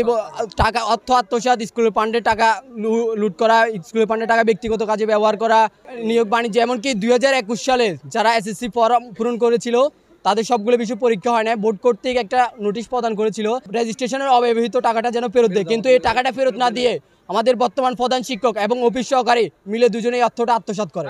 দুর্নীতি, টাকা অর্থ আত্মসাৎ, স্কুলের ফান্ডের টাকা লুট করা, স্কুলের ফান্ডের টাকা ব্যক্তিগত কাজে ব্যবহার করা, নিয়োগ বাণিজ্য, এমনকি 2021 সালে যারা এসএসসি ফর্ম পূরণ করেছিল তাদের সবগুলো বিষয় পরীক্ষা হয় না, বোর্ড কর্তৃক একটা নোটিশ প্রদান করেছিল রেজিস্ট্রেশনের অব্যবহৃত টাকাটা যেন ফেরত দেয়, কিন্তু এই টাকাটা ফেরত না দিয়ে আমাদের বর্তমান প্রধান শিক্ষক এবং অফিস সহকারী মিলে দুজনেই অর্থটা আত্মসাৎ করে।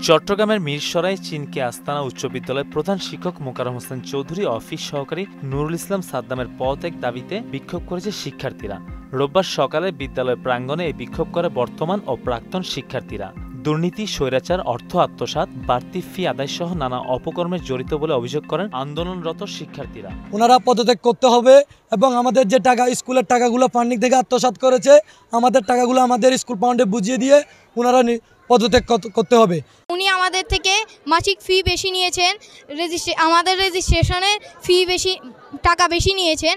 চট্টগ্রামের মিরসরাই চিনকে আস্তানা উচ্চ বিদ্যালয়ের প্রধান শিক্ষক মোকাররম হোসেন চৌধুরী অফিস সহকারী নুরুল ইসলাম সাদ্দামের পদত্যাগ দাবিতে বিক্ষোভ করেছে শিক্ষার্থীরা। রোববার সকালে বিদ্যালয় প্রাঙ্গণে এই বিক্ষোভ করে বর্তমান ও প্রাক্তন শিক্ষার্থীরা। দুর্নীতি, স্বৈরাচার, অর্থ আত্মসাৎ, বাড়তি ফি আদায় সহ নানা অপকর্মে জড়িত বলে অভিযোগ করেন আন্দোলনরত শিক্ষার্থীরা। ওনারা পদত্যাগ করতে হবে এবং আমাদের যে টাকা স্কুলের টাকাগুলো ফান্ডিং থেকে আত্মসাৎ করেছে আমাদের টাকাগুলো আমাদের স্কুল ফান্ডে বুঝিয়ে দিয়ে ওনারা পদত্যাগ করতে হবে। উনি আমাদের থেকে মাসিক ফি বেশি নিয়েছেন, আমাদের রেজিস্ট্রেশনের ফি বেশি, টাকা বেশি নিয়েছেন,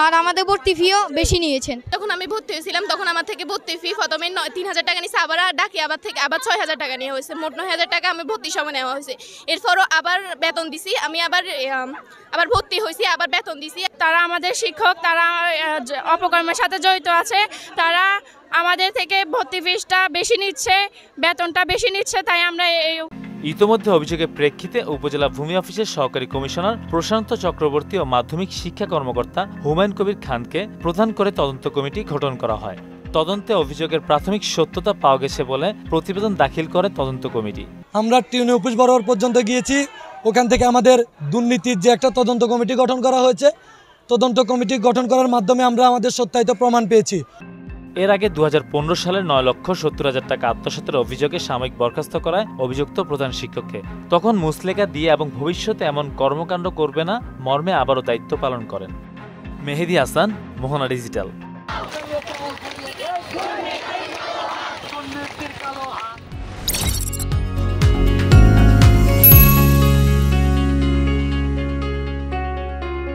আর আমাদের ভর্তি ফিও বেশি নিয়েছেন। যখন আমি ভর্তি হয়েছিলাম তখন আমার থেকে ভর্তি ফি প্রথমে 3000 টাকা নিয়েছে, আবার ডাকি আবার 6000 টাকা নেওয়া হয়েছে, মোট 9000 টাকা আমি ভর্তির সময় নেওয়া হয়েছে। এরপরও আবার বেতন দিছি, আমি আবার ভর্তি হয়েছি, আবার বেতন দিছি। তারা আমাদের শিক্ষক, তারা অপকর্মের সাথে জড়িত আছে, তারা আমাদের থেকে ভর্তি ফিসটা বেশি নিচ্ছে, বেতনটা বেশি নিচ্ছে, তাই আমরা ইতোমধ্যে অভিযোগের প্রেক্ষিতে উপজেলা ভূমি অফিসের সহকারী কমিশনার প্রশান্ত চক্রবর্তী ও মাধ্যমিক শিক্ষা কর্মকর্তা হুমায়ুন কবির খানকে প্রধান করে তদন্ত কমিটি গঠন করা হয়। তদন্তে অভিযোগের প্রাথমিক সত্যতা পাওয়া গেছে বলে প্রতিবেদন দাখিল করে তদন্ত কমিটি। আমরা টিউনি অফিস বরাবর পর্যন্ত গিয়েছি, ওখান থেকে আমাদের দুর্নীতির যে একটা তদন্ত কমিটি গঠন করা হয়েছে, তদন্ত কমিটি গঠন করার মাধ্যমে আমরা আমাদের সত্যায়িত প্রমাণ পেয়েছি। এর আগে 2015 সালের 9,70,000 টাকা আত্মসাতের অভিযোগে সাময়িক বরখাস্ত করায় অভিযুক্ত প্রধান শিক্ষককে। তখন মুচলেকা দিয়ে এবং ভবিষ্যতে এমন কর্মকাণ্ড করবে না মর্মে আবারও দায়িত্ব পালন করেন। মেহেদী হাসান, মোহনা ডিজিটাল।